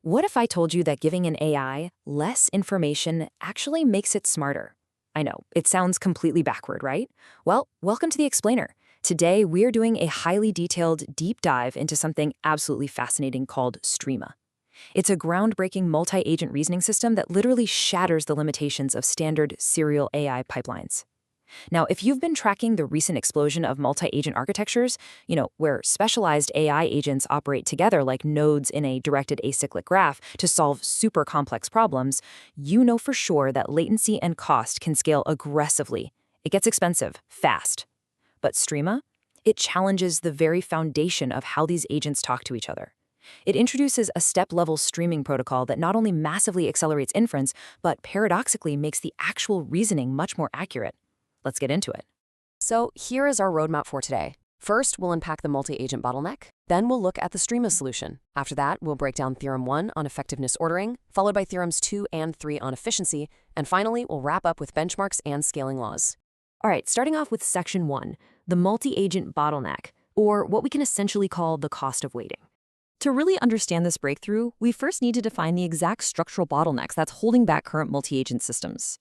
What if I told you that giving an AI less information actually makes it smarter? I know, it sounds completely backward, right? Well, welcome to the Explainer. Today, we're doing a highly detailed deep dive into something absolutely fascinating called Streama. It's a groundbreaking multi-agent reasoning system that literally shatters the limitations of standard serial AI pipelines. Now, if you've been tracking the recent explosion of multi-agent architectures, where specialized AI agents operate together like nodes in a directed acyclic graph to solve super complex problems, you know for sure that latency and cost can scale aggressively. It gets expensive, fast. But Streama? It challenges the very foundation of how these agents talk to each other. It introduces a step-level streaming protocol that not only massively accelerates inference, but paradoxically makes the actual reasoning much more accurate. Let's get into it. So here is our roadmap for today. First, we'll unpack the multi-agent bottleneck. Then we'll look at the Streama solution. After that, we'll break down Theorem 1 on effectiveness ordering, followed by Theorems 2 and 3 on efficiency, and finally, we'll wrap up with benchmarks and scaling laws. All right, starting off with Section 1, the multi-agent bottleneck, or what we can essentially call the cost of waiting. To really understand this breakthrough, we first need to define the exact structural bottlenecks that's holding back current multi-agent systems.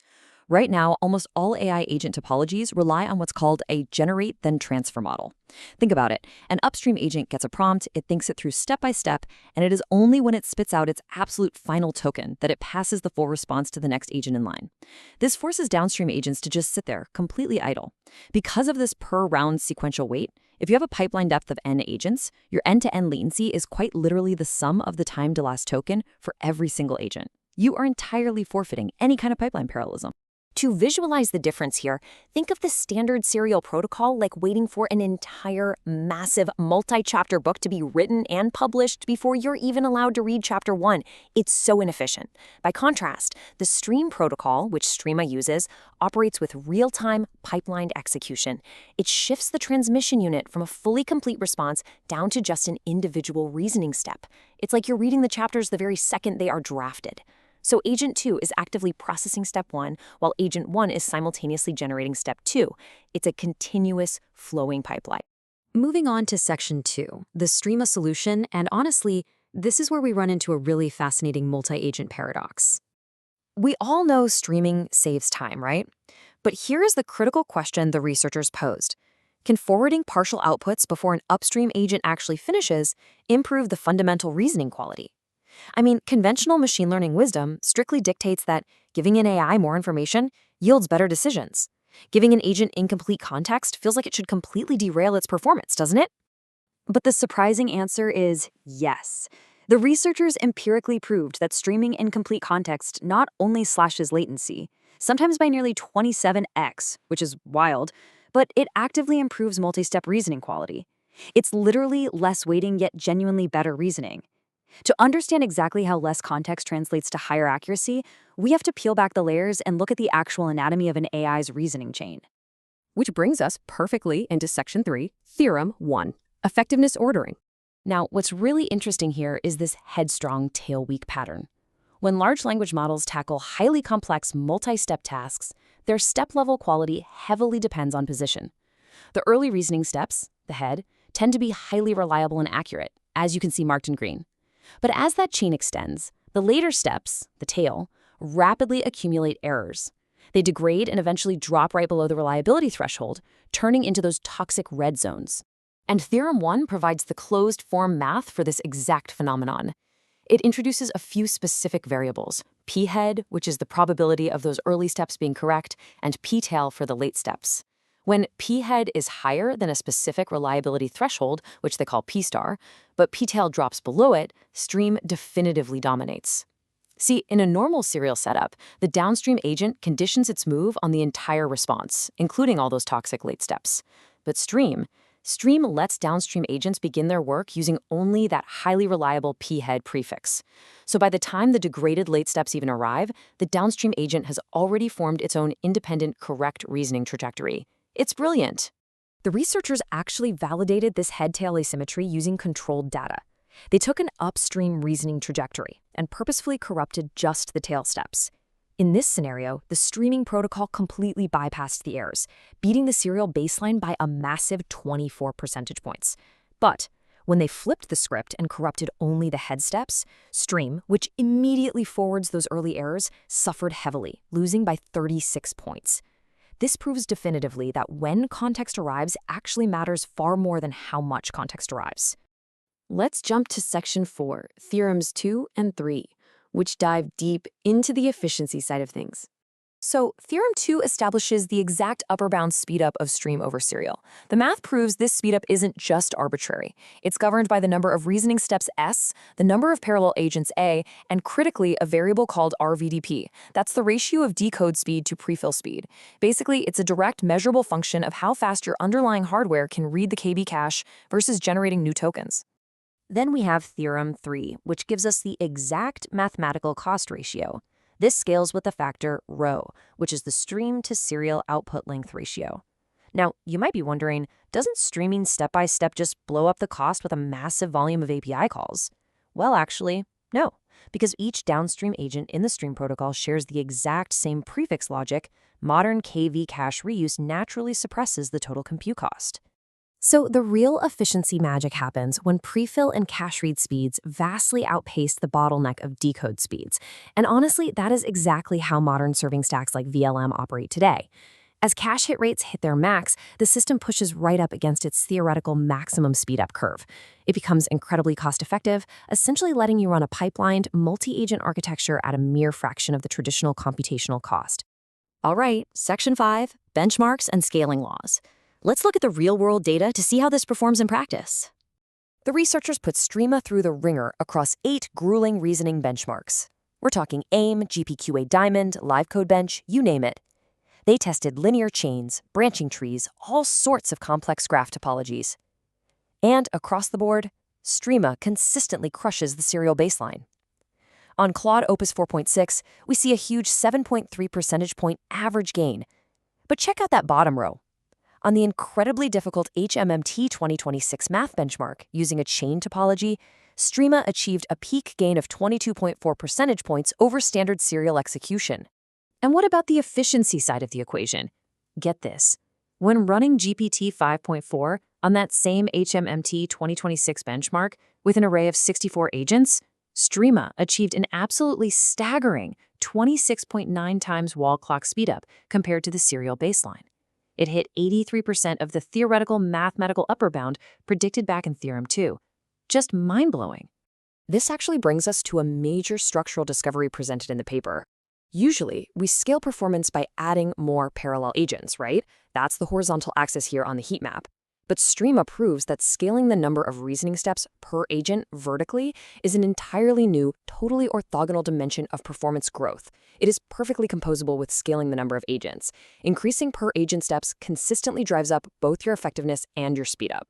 Right now, almost all AI agent topologies rely on what's called a generate then transfer model. Think about it. An upstream agent gets a prompt, it thinks it through step by step, and it is only when it spits out its absolute final token that it passes the full response to the next agent in line. This forces downstream agents to just sit there, completely idle. Because of this per-round sequential wait, if you have a pipeline depth of n agents, your end-to-end latency is quite literally the sum of the time to last token for every single agent. You are entirely forfeiting any kind of pipeline parallelism. To visualize the difference here, think of the standard serial protocol like waiting for an entire, massive, multi-chapter book to be written and published before you're even allowed to read chapter 1. It's so inefficient. By contrast, the Stream protocol, which Streama uses, operates with real-time pipelined execution. It shifts the transmission unit from a fully complete response down to just an individual reasoning step. It's like you're reading the chapters the very second they are drafted. So Agent 2 is actively processing Step 1, while Agent 1 is simultaneously generating Step 2. It's a continuous, flowing pipeline. Moving on to Section 2, the Streama solution, and honestly, this is where we run into a really fascinating multi-agent paradox. We all know streaming saves time, right? But here is the critical question the researchers posed. Can forwarding partial outputs before an upstream agent actually finishes improve the fundamental reasoning quality? I mean, conventional machine learning wisdom strictly dictates that giving an AI more information yields better decisions. Giving an agent incomplete context feels like it should completely derail its performance, doesn't it? But the surprising answer is yes. The researchers empirically proved that streaming incomplete context not only slashes latency, sometimes by nearly 27x, which is wild, but it actively improves multi-step reasoning quality. It's literally less waiting yet genuinely better reasoning. To understand exactly how less context translates to higher accuracy, we have to peel back the layers and look at the actual anatomy of an AI's reasoning chain. Which brings us perfectly into Section 3, Theorem 1, effectiveness ordering. Now, what's really interesting here is this headstrong, tail-weak pattern. When large language models tackle highly complex multi-step tasks, their step-level quality heavily depends on position. The early reasoning steps, the head, tend to be highly reliable and accurate, as you can see marked in green. But as that chain extends, the later steps, the tail, rapidly accumulate errors. They degrade and eventually drop right below the reliability threshold, turning into those toxic red zones. And Theorem 1 provides the closed-form math for this exact phenomenon. It introduces a few specific variables, p-head, which is the probability of those early steps being correct, and p-tail for the late steps. When p-head is higher than a specific reliability threshold, which they call p-star, but p-tail drops below it, Stream definitively dominates. See, in a normal serial setup, the downstream agent conditions its move on the entire response, including all those toxic late steps. But Stream lets downstream agents begin their work using only that highly reliable p-head prefix. So by the time the degraded late steps even arrive, the downstream agent has already formed its own independent, correct reasoning trajectory. It's brilliant. The researchers actually validated this head-tail asymmetry using controlled data. They took an upstream reasoning trajectory and purposefully corrupted just the tail steps. In this scenario, the streaming protocol completely bypassed the errors, beating the serial baseline by a massive 24 percentage points. But When they flipped the script and corrupted only the head steps, Stream, which immediately forwards those early errors, suffered heavily, losing by 36 points. This proves definitively that when context arrives actually matters far more than how much context arrives. Let's jump to Section 4, Theorems 2 and 3, which dive deep into the efficiency side of things. So, Theorem 2 establishes the exact upper bound speedup of stream over serial. The math proves this speedup isn't just arbitrary. It's governed by the number of reasoning steps S, the number of parallel agents A, and critically, a variable called RVDP. That's the ratio of decode speed to prefill speed. Basically, it's a direct measurable function of how fast your underlying hardware can read the KB cache versus generating new tokens. Then we have Theorem 3, which gives us the exact mathematical cost ratio. This scales with the factor rho, which is the stream to serial output length ratio. Now, you might be wondering, doesn't streaming step-by-step just blow up the cost with a massive volume of API calls? Well, actually, no, because each downstream agent in the stream protocol shares the exact same prefix logic. Modern KV cache reuse naturally suppresses the total compute cost. So the real efficiency magic happens when prefill and cache read speeds vastly outpace the bottleneck of decode speeds. And honestly, that is exactly how modern serving stacks like VLM operate today. As cache hit rates hit their max, the system pushes right up against its theoretical maximum speedup curve. It becomes incredibly cost-effective, essentially letting you run a pipelined, multi-agent architecture at a mere fraction of the traditional computational cost. All right, Section 5, Benchmarks and Scaling Laws. Let's look at the real-world data to see how this performs in practice. The researchers put Streama through the ringer across 8 grueling reasoning benchmarks. We're talking AIM, GPQA Diamond, LiveCodeBench, you name it. They tested linear chains, branching trees, all sorts of complex graph topologies. And across the board, Streama consistently crushes the serial baseline. On Claude Opus 4.6, we see a huge 7.3 percentage point average gain. But check out that bottom row. On the incredibly difficult HMMT 2026 math benchmark using a chain topology, Streama achieved a peak gain of 22.4 percentage points over standard serial execution. And what about the efficiency side of the equation? Get this. When running GPT 5.4 on that same HMMT 2026 benchmark with an array of 64 agents, Streama achieved an absolutely staggering 26.9 times wall clock speedup compared to the serial baseline. It hit 83% of the theoretical mathematical upper bound predicted back in Theorem 2. Just mind-blowing. This actually brings us to a major structural discovery presented in the paper. Usually, we scale performance by adding more parallel agents, right? That's the horizontal axis here on the heat map. But Streama proves that scaling the number of reasoning steps per agent vertically is an entirely new, totally orthogonal dimension of performance growth. It is perfectly composable with scaling the number of agents. Increasing per agent steps consistently drives up both your effectiveness and your speedup.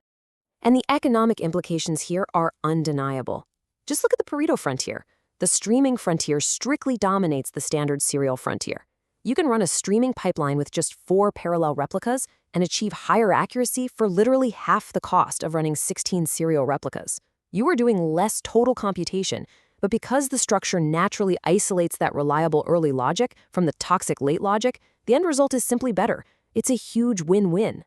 And the economic implications here are undeniable. Just look at the Pareto frontier. The streaming frontier strictly dominates the standard serial frontier. You can run a streaming pipeline with just 4 parallel replicas and achieve higher accuracy for literally half the cost of running 16 serial replicas. You are doing less total computation, but because the structure naturally isolates that reliable early logic from the toxic late logic, the end result is simply better. It's a huge win-win.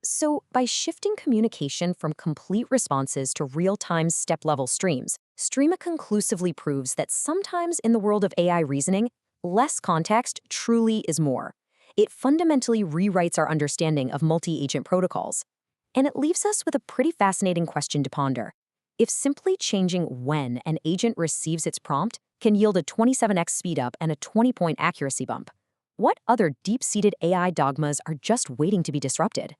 So, by shifting communication from complete responses to real-time step-level streams, Streama conclusively proves that sometimes in the world of AI reasoning, less context truly is more. It fundamentally rewrites our understanding of multi-agent protocols. And it leaves us with a pretty fascinating question to ponder. If simply changing when an agent receives its prompt can yield a 27x speedup and a 20-point accuracy bump, what other deep-seated AI dogmas are just waiting to be disrupted?